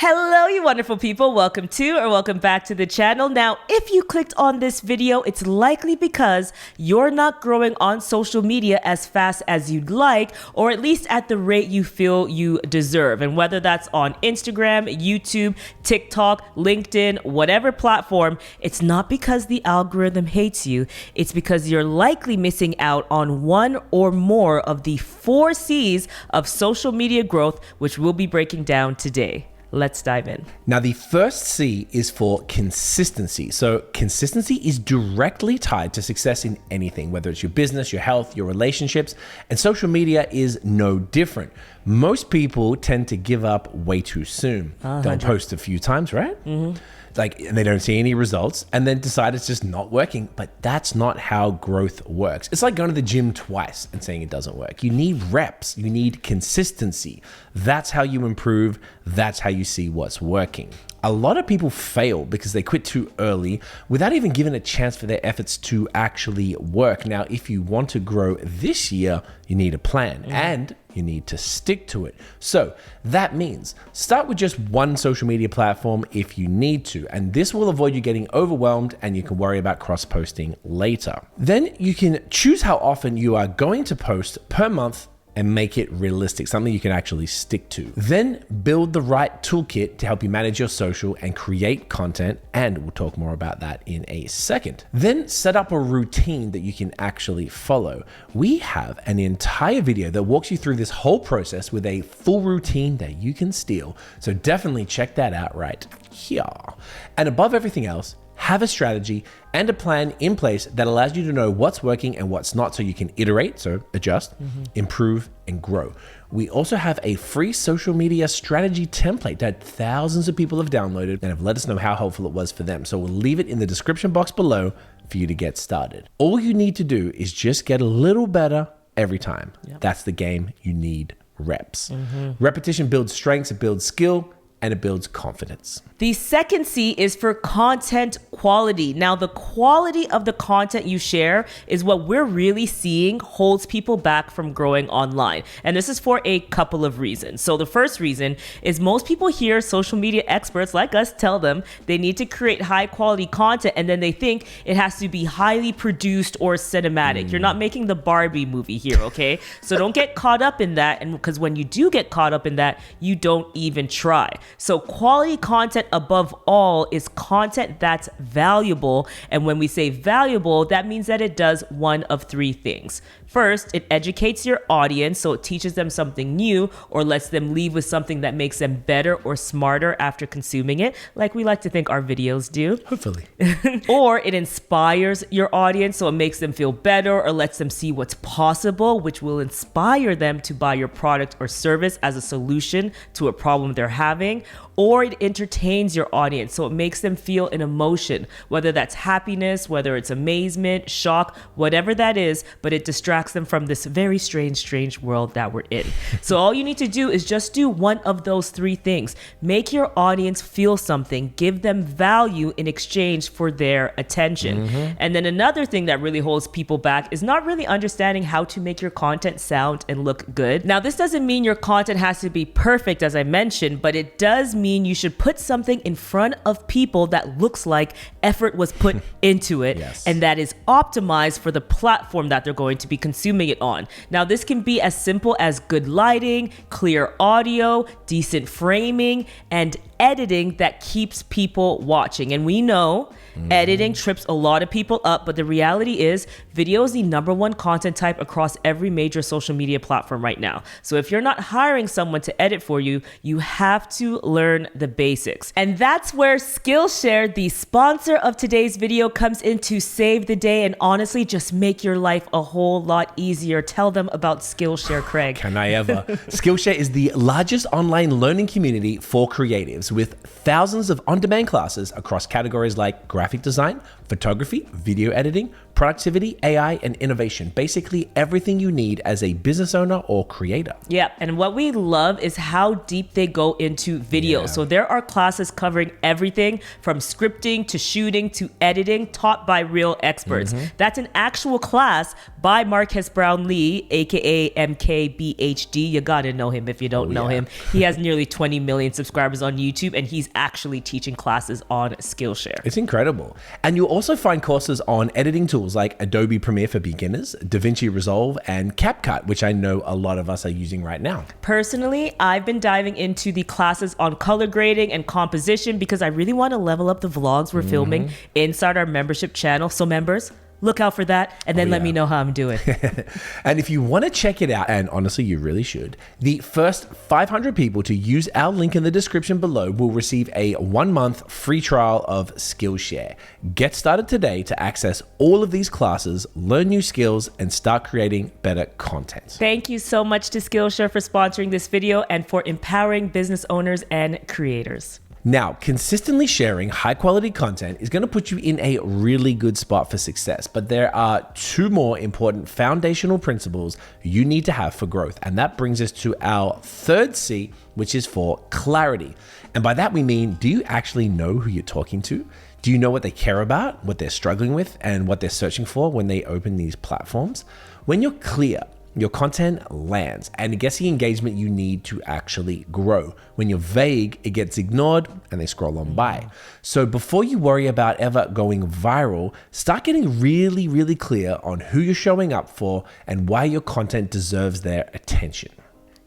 Hello, you wonderful people. Welcome to or welcome back to the channel. Now, if you clicked on this video, it's likely because you're not growing on social media as fast as you'd like, or at least at the rate you feel you deserve. And whether that's on Instagram, YouTube, TikTok, LinkedIn, whatever platform, it's not because the algorithm hates you. It's because you're likely missing out on one or more of the 4 C's of social media growth, which we'll be breaking down today. Let's dive in. Now, the first C is for consistency. So consistency is directly tied to success in anything, whether it's your business, your health, your relationships, and social media is no different. Most people tend to give up way too soon. They'll post a few times, right? And they don't see any results and then decide it's just not working. But that's not how growth works. It's like going to the gym twice and saying it doesn't work. You need reps. You need consistency. That's how you improve. That's how you see what's working. A lot of people fail because they quit too early without even giving a chance for their efforts to actually work. Now, if you want to grow this year, you need a plan and you need to stick to it. So that means start with just one social media platform if you need to, and this will avoid you getting overwhelmed and you can worry about cross-posting later. Then you can choose how often you are going to post per month and make it realistic, something you can actually stick to. Then build the right toolkit to help you manage your social and create content, and we'll talk more about that in a second. Then set up a routine that you can actually follow. We have an entire video that walks you through this whole process with a full routine that you can steal. So definitely check that out right here. And above everything else, have a strategy and a plan in place that allows you to know what's working and what's not, so you can iterate, so adjust, improve, and grow. We also have a free social media strategy template that thousands of people have downloaded and have let us know how helpful it was for them. So we'll leave it in the description box below for you to get started. All you need to do is just get a little better every time. That's the game. You need reps. Repetition builds strengths, it builds skill, and it builds confidence. The second C is for content quality. Now, the quality of the content you share is what we're really seeing holds people back from growing online. And this is for a couple of reasons. So the first reason is most people hear social media experts like us tell them they need to create high quality content, and then they think it has to be highly produced or cinematic. You're not making the Barbie movie here, okay? So don't get caught up in that, and because when you do get caught up in that, you don't even try. So quality content above all is content that's valuable. And when we say valuable, that means that it does one of 3 things. First, it educates your audience, so it teaches them something new or lets them leave with something that makes them better or smarter after consuming it, like we like to think our videos do. Hopefully. Or it inspires your audience, so it makes them feel better or lets them see what's possible, which will inspire them to buy your product or service as a solution to a problem they're having. Or it entertains your audience, so it makes them feel an emotion, whether that's happiness, whether it's amazement, shock, whatever that is, but it distracts them from this very strange world that we're in. So all you need to do is just do one of those 3 things. Make your audience feel something, give them value in exchange for their attention. And then another thing that really holds people back is not really understanding how to make your content sound and look good. Now, this doesn't mean your content has to be perfect, as I mentioned, but it does mean you should put something in front of people that looks like effort was put into it, and that is optimized for the platform that they're going to be consuming it on. Now, this can be as simple as good lighting, clear audio, decent framing, and editing that keeps people watching. And we know editing trips a lot of people up, but the reality is video is the #1 content type across every major social media platform right now. So if you're not hiring someone to edit for you, you have to learn the basics. And that's where Skillshare, the sponsor of today's video, comes in to save the day and honestly just make your life a whole lot easier. Tell them about Skillshare, Craig. Can I ever? Skillshare is the largest online learning community for creatives, with thousands of on-demand classes across categories like graphic design, photography, video editing, productivity, AI, and innovation. Basically everything you need as a business owner or creator. Yeah, and what we love is how deep they go into video. Yeah. So there are classes covering everything from scripting to shooting to editing, taught by real experts. That's an actual class by Marques Brownlee, aka MKBHD. You gotta know him if you don't know him. He has nearly 20 million subscribers on YouTube, and he's actually teaching classes on Skillshare. It's incredible. And you'll also find courses on editing tools like Adobe Premiere for beginners, DaVinci Resolve, and CapCut, which I know a lot of us are using right now. Personally, I've been diving into the classes on color grading and composition because I really want to level up the vlogs we're filming inside our membership channel. So members, look out for that, and then let me know how I'm doing. And if you want to check it out, and honestly, you really should, the first 500 people to use our link in the description below will receive a 1-month free trial of Skillshare. Get started today to access all of these classes, learn new skills, and start creating better content. Thank you so much to Skillshare for sponsoring this video and for empowering business owners and creators. Now, consistently sharing high quality content is going to put you in a really good spot for success, but there are 2 more important foundational principles you need to have for growth. And that brings us to our 3rd C, which is for clarity. And by that we mean, do you actually know who you're talking to? Do you know what they care about, what they're struggling with, and what they're searching for when they open these platforms? When you're clear, your content lands and it gets the engagement you need to actually grow. When you're vague, it gets ignored and they scroll on by. So before you worry about ever going viral, start getting really, really clear on who you're showing up for and why your content deserves their attention.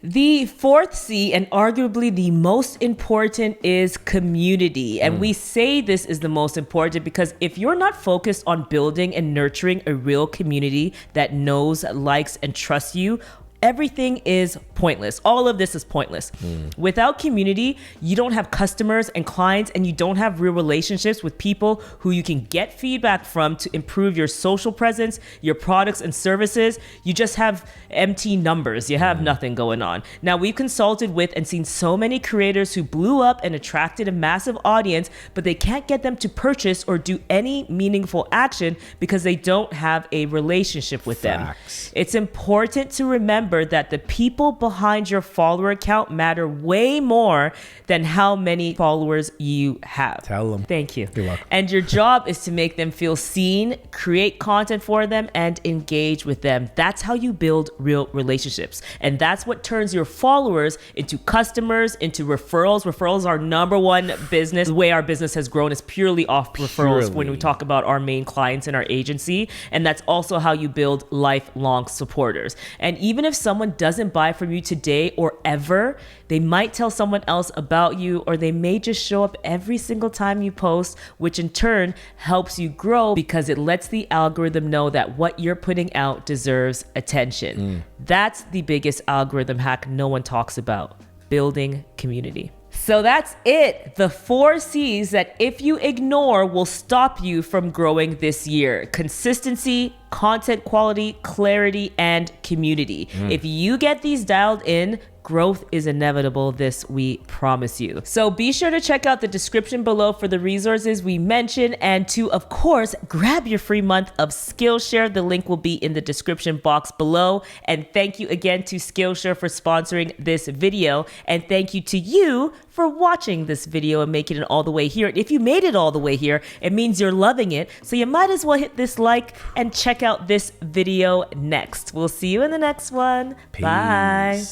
The 4th C, and arguably the most important, is community. And we say this is the most important because if you're not focused on building and nurturing a real community that knows, likes, and trusts you, everything is pointless. All of this is pointless. Without community, you don't have customers and clients, and you don't have real relationships with people who you can get feedback from to improve your social presence, your products and services. You just have empty numbers. You have nothing going on. Now, we've consulted with and seen so many creators who blew up and attracted a massive audience, but they can't get them to purchase or do any meaningful action because they don't have a relationship with them. It's important to remember that the people behind your follower account matter way more than how many followers you have. Tell them. Thank you. You're welcome. And your job is to make them feel seen, create content for them, and engage with them. That's how you build real relationships. And that's what turns your followers into customers, into referrals. Referrals are number 1 business. The way our business has grown is purely off referrals when we talk about our main clients in our agency. And that's also how you build lifelong supporters. And even if someone doesn't buy from you today or ever, they might tell someone else about you, or they may just show up every single time you post, which in turn helps you grow because it lets the algorithm know that what you're putting out deserves attention. That's the biggest algorithm hack no one talks about: building community. So that's it. The 4 C's that if you ignore will stop you from growing this year: consistency, content quality, clarity, and community. If you get these dialed in, growth is inevitable. This we promise you. So be sure to check out the description below for the resources we mentioned, and to, of course, grab your free month of Skillshare. The link will be in the description box below. And thank you again to Skillshare for sponsoring this video. And thank you to you for watching this video and making it all the way here. If you made it all the way here, it means you're loving it. So you might as well hit this like and check out this video next. We'll see you in the next one. Peace. Bye.